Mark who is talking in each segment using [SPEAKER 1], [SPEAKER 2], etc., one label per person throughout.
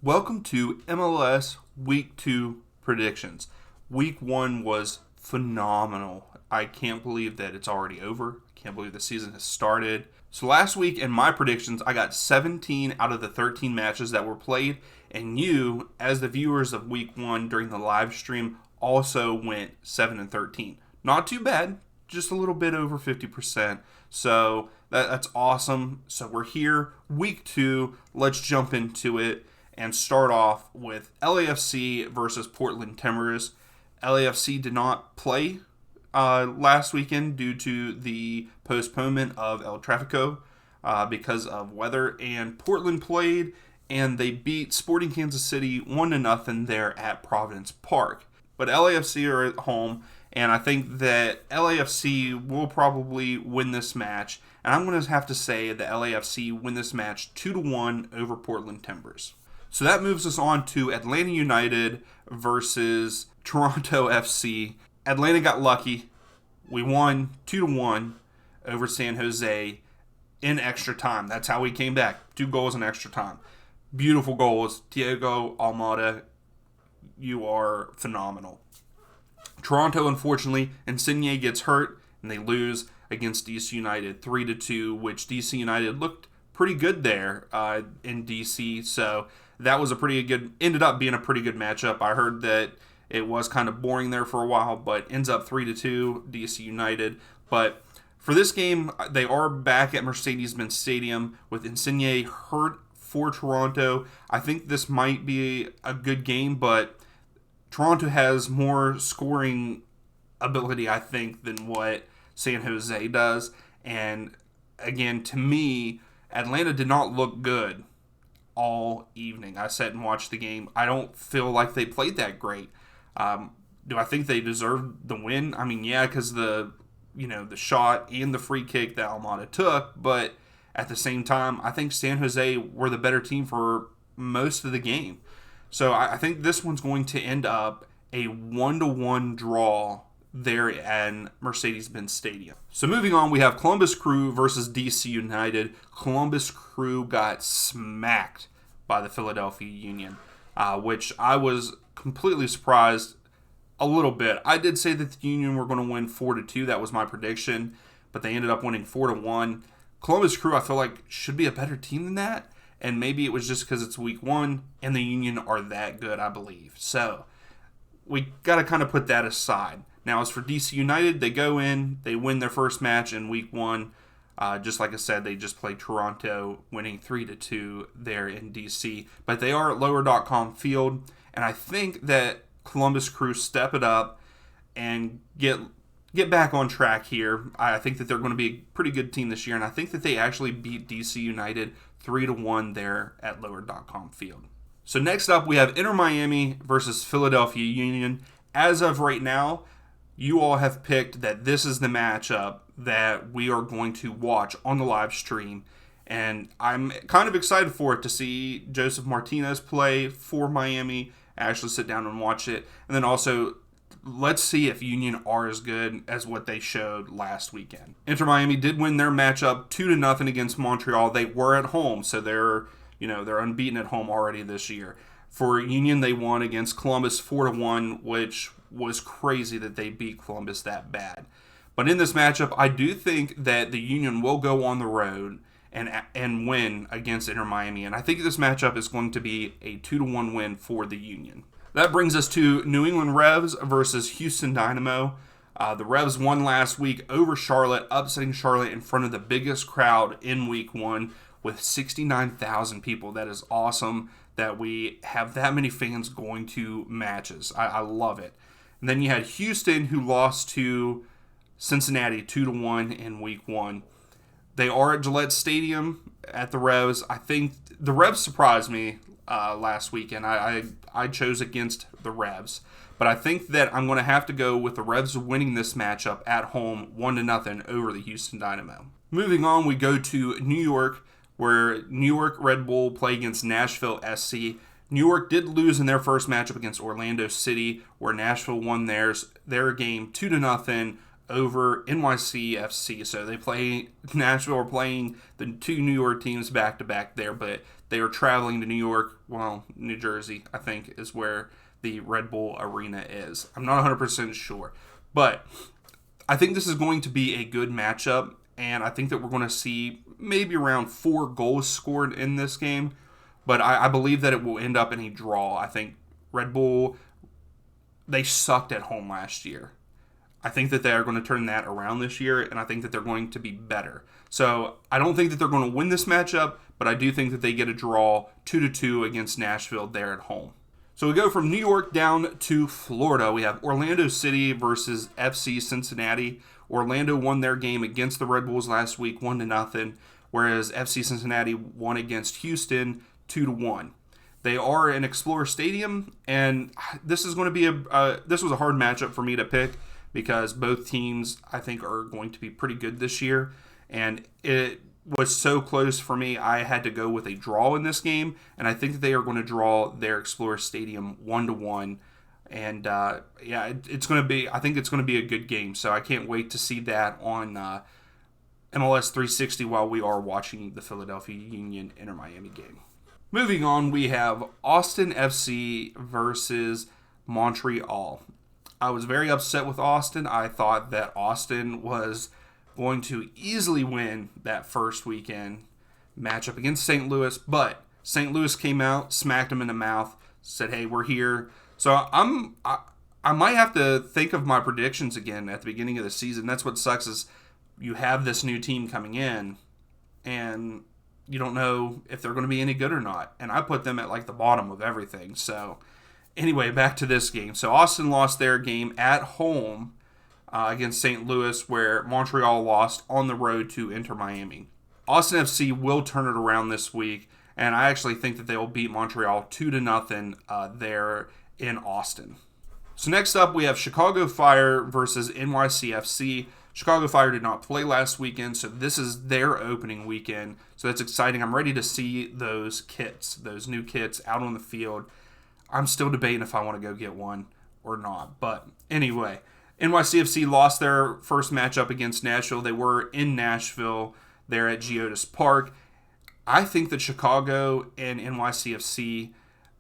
[SPEAKER 1] Welcome to MLS Week 2 predictions. Week 1 was phenomenal. I can't believe that it's already over. I can't believe the season has started. So last week in my predictions, I got 17 out of the 13 matches that were played, and you, as the viewers of Week 1 during the live stream, also went 7 and 13. Not too bad, just a little bit over 50%. So that's awesome. So we're here, Week 2. Let's jump into it and start off with LAFC versus Portland Timbers. LAFC did not play last weekend due to the postponement of El Tráfico because of weather, and Portland played and they beat Sporting Kansas City 1-0 there at Providence Park. But LAFC are at home, and I think that LAFC will probably win this match, and I'm going to have to say that LAFC win this match 2-1 over Portland Timbers. So that moves us on to Atlanta United versus Toronto FC. Atlanta got lucky. We won 2-1 over San Jose in extra time. That's how we came back. 2 goals in extra time. Beautiful goals. Thiago Almada, you are phenomenal. Toronto, unfortunately, Insigne gets hurt and they lose against DC United 3-2, which DC United looked pretty good there in DC. So that was ended up being a pretty good matchup. I heard that it was kind of boring there for a while, but ends up 3-2 DC United. But for this game, they are back at Mercedes-Benz Stadium with Insigne hurt for Toronto. I think this might be a good game, but Toronto has more scoring ability, I think, than what San Jose does. And again, to me, Atlanta did not look good all evening. I sat and watched the game. I don't feel like they played that great. Do I think they deserved the win? I mean, yeah, because the shot and the free kick that Almada took, but at the same time, I think San Jose were the better team for most of the game. So I think this one's going to end up a 1-1 draw there at Mercedes-Benz Stadium. So moving on, we have Columbus Crew versus DC United. Columbus Crew got smacked by the Philadelphia Union, which I was completely surprised a little bit. I did say that the Union were going to win 4-2. That was my prediction, but they ended up winning 4-1. Columbus Crew, I feel like, should be a better team than that, and maybe it was just because it's week 1 and the Union are that good, I believe. So we got to kind of put that aside. Now, as for DC United, they go in, they win their first match in week 1. Just like I said, they just played Toronto, winning 3-2 there in DC. But they are at lower.com field, and I think that Columbus Crew step it up and get back on track here. I think that they're going to be a pretty good team this year, and I think that they actually beat DC United 3-1 there at lower.com field. So next up, we have Inter Miami versus Philadelphia Union. As of right now, you all have picked that this is the matchup that we are going to watch on the live stream. And I'm kind of excited for it to see Joseph Martinez play for Miami, actually sit down and watch it. And then also, let's see if Union are as good as what they showed last weekend. Inter Miami did win their matchup 2-0 against Montreal. They were at home, so they're unbeaten at home already this year. For Union, they won against Columbus 4-1, which was crazy that they beat Columbus that bad. But in this matchup, I do think that the Union will go on the road and win against Inter Miami. And I think this matchup is going to be a 2-1 win for the Union. That brings us to New England Revs versus Houston Dynamo. The Revs won last week over Charlotte, upsetting Charlotte in front of the biggest crowd in week 1 with 69,000 people. That is awesome that we have that many fans going to matches. I love it. And then you had Houston, who lost to Cincinnati 2-1 in week 1. They are at Gillette Stadium at the Revs. I think the Revs surprised me last weekend. I chose against the Revs. But I think that I'm going to have to go with the Revs winning this matchup at home 1-0 over the Houston Dynamo. Moving on, we go to New York, where New York Red Bull play against Nashville SC. New York did lose in their first matchup against Orlando City, where Nashville won their game 2-0 over NYCFC. So Nashville are playing the two New York teams back to back there, but They are traveling to New York, well, New Jersey, I think, is where the Red Bull Arena is. I'm not 100% sure. But I think this is going to be a good matchup, and I think that we're going to see maybe around 4 goals scored in this game. But I believe that it will end up in a draw. I think Red Bull, they sucked at home last year. I think that they are going to turn that around this year, and I think that they're going to be better. So I don't think that they're going to win this matchup, but I do think that they get a draw 2-2 against Nashville there at home. So we go from New York down to Florida. We have Orlando City versus FC Cincinnati. Orlando won their game against the Red Bulls last week 1-0, whereas FC Cincinnati won against Houston 2-1. They are in Explorer Stadium, and this is going to be this was a hard matchup for me to pick because both teams I think are going to be pretty good this year, and it was so close for me. I had to go with a draw in this game, and I think that they are going to draw their Explorer Stadium 1-1. And it's going to be. I think it's going to be a good game. So I can't wait to see that on MLS 360 while we are watching the Philadelphia Union Inter Miami game. Moving on, we have Austin FC versus Montreal. I was very upset with Austin. I thought that Austin was going to easily win that first weekend matchup against St. Louis, but St. Louis came out, smacked him in the mouth, said, "Hey, we're here." So I might have to think of my predictions again at the beginning of the season. That's what sucks is you have this new team coming in, and you don't know if they're going to be any good or not. And I put them at like the bottom of everything. So anyway, back to this game. So Austin lost their game at home against St. Louis, where Montreal lost on the road to Inter Miami. Austin FC will turn it around this week, and I actually think that they will beat Montreal 2-0 there in Austin. So next up, we have Chicago Fire versus NYCFC. Chicago Fire did not play last weekend, so this is their opening weekend. So that's exciting. I'm ready to see those new kits out on the field. I'm still debating if I want to go get one or not. But anyway, NYCFC lost their first matchup against Nashville. They were in Nashville there at Geodis Park. I think that Chicago and NYCFC,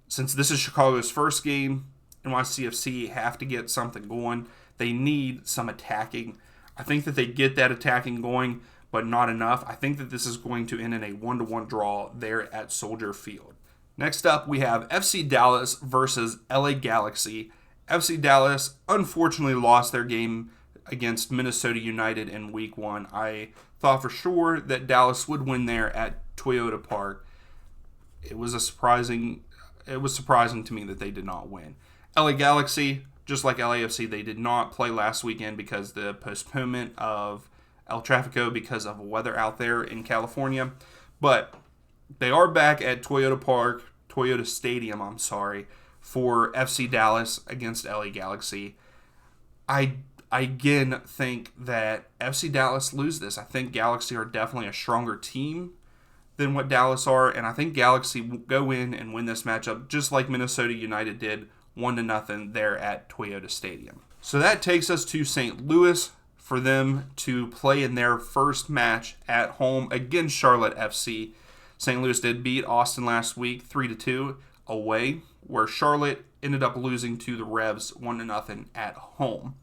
[SPEAKER 1] since this is Chicago's first game, NYCFC have to get something going. They need some attacking. I think that they get that attacking going, but not enough. I think that this is going to end in a 1-1 draw there at Soldier Field. Next up, we have FC Dallas versus LA Galaxy. FC Dallas unfortunately lost their game against Minnesota United in Week 1. I thought for sure that Dallas would win there at Toyota Park. It was surprising to me that they did not win. LA Galaxy, just like LAFC, they did not play last weekend because the postponement of El Tráfico because of weather out there in California. But they are back at Toyota Stadium, for FC Dallas against LA Galaxy. I again think that FC Dallas lose this. I think Galaxy are definitely a stronger team than what Dallas are, and I think Galaxy will go in and win this matchup just like Minnesota United did 1-0 there at Toyota Stadium. So that takes us to St. Louis for them to play in their first match at home against Charlotte FC. St. Louis did beat Austin last week 3-2 away, where Charlotte ended up losing to the Revs 1-0 at home.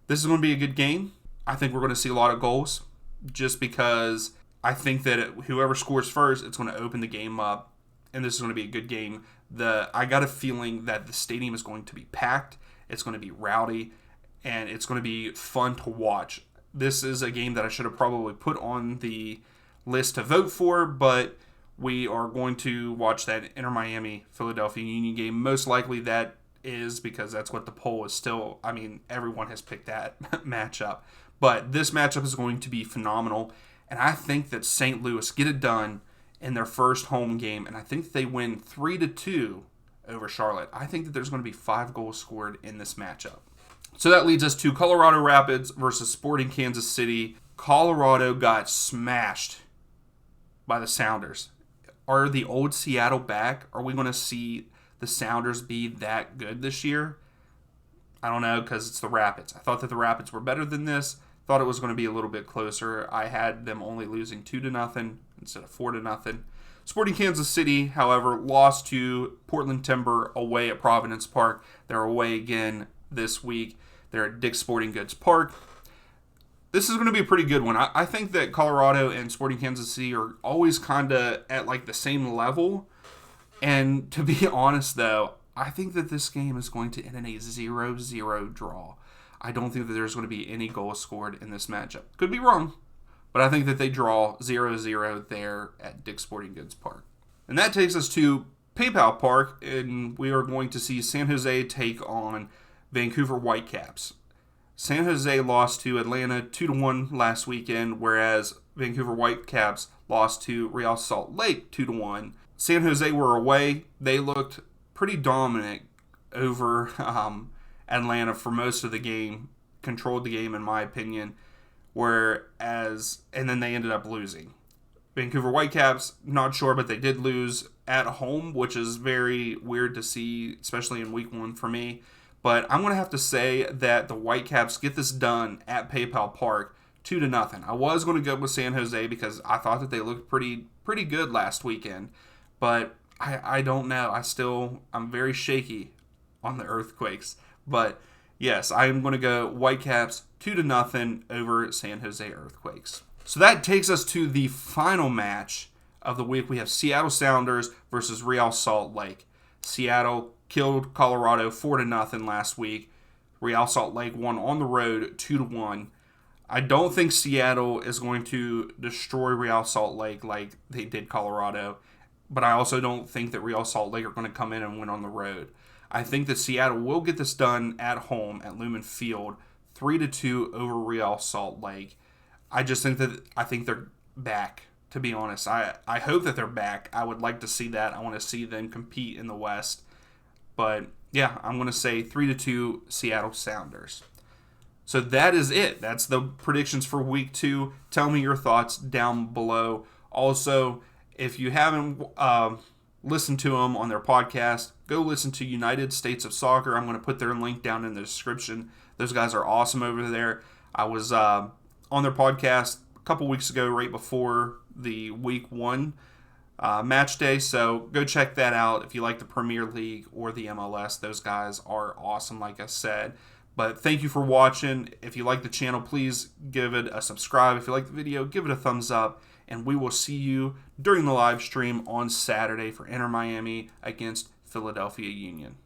[SPEAKER 1] This is going to be a good game. I think we're going to see a lot of goals just because I think that whoever scores first, it's going to open the game up, and this is going to be a good game. I got a feeling that the stadium is going to be packed, it's going to be rowdy, and it's going to be fun to watch. This is a game that I should have probably put on the list to vote for, but we are going to watch that Inter Miami Philadelphia Union game. Most likely that is because that's what the poll is still. I mean, everyone has picked that matchup. But this matchup is going to be phenomenal, and I think that St. Louis get it done in their first home game, and I think that they win 3-2 over Charlotte. I think that there's going to be 5 goals scored in this matchup. So that leads us to Colorado Rapids versus Sporting Kansas City. Colorado got smashed by the Sounders. Are the old Seattle back? Are we going to see the Sounders be that good this year? I don't know, because it's the Rapids. I thought that the Rapids were better than this. Thought it was going to be a little bit closer. I had them only losing 2-0 instead of 4-0. Sporting Kansas City, however, lost to Portland Timber away at Providence Park. They're away again this week. They're at Dick's Sporting Goods Park. This is going to be a pretty good one. I think that Colorado and Sporting Kansas City are always kind of at like the same level. And to be honest, though, I think that this game is going to end in a 0-0 draw. I don't think that there's going to be any goals scored in this matchup. Could be wrong, but I think that they draw 0-0 there at Dick's Sporting Goods Park. And that takes us to PayPal Park, and we are going to see San Jose take on Vancouver Whitecaps. San Jose lost to Atlanta 2-1 last weekend, whereas Vancouver Whitecaps lost to Real Salt Lake 2-1. San Jose were away. They looked pretty dominant over Atlanta for most of the game, controlled the game in my opinion, and then they ended up losing. Vancouver Whitecaps, not sure, but they did lose at home, which is very weird to see, especially in week 1 for me. But I'm going to have to say that the Whitecaps get this done at PayPal Park 2-0. I was going to go with San Jose because I thought that they looked pretty good last weekend. But I don't know. I'm very shaky on the Earthquakes. But yes, I'm going to go Whitecaps 2-0 over San Jose Earthquakes. So that takes us to the final match of the week. We have Seattle Sounders versus Real Salt Lake. Seattle killed Colorado 4-0 last week. Real Salt Lake won on the road 2-1. I don't think Seattle is going to destroy Real Salt Lake like they did Colorado, but I also don't think that Real Salt Lake are going to come in and win on the road. I think that Seattle will get this done at home at Lumen Field, 3-2 over Real Salt Lake. I think they're back, to be honest. I hope that they're back. I would like to see that. I want to see them compete in the West. But yeah, I'm going to say 3-2 Seattle Sounders. So that is it. That's the predictions for week 2. Tell me your thoughts down below. Also, if you haven't listened to them on their podcast, go listen to United States of Soccer. I'm going to put their link down in the description. Those guys are awesome over there. I was on their podcast a couple weeks ago, right before the week 1 match day, so go check that out if you like the Premier League or the MLS. Those guys are awesome, like I said. But thank you for watching. If you like the channel, please give it a subscribe. If you like the video, give it a thumbs up, and we will see you during the live stream on Saturday for Inter Miami against Philadelphia Union.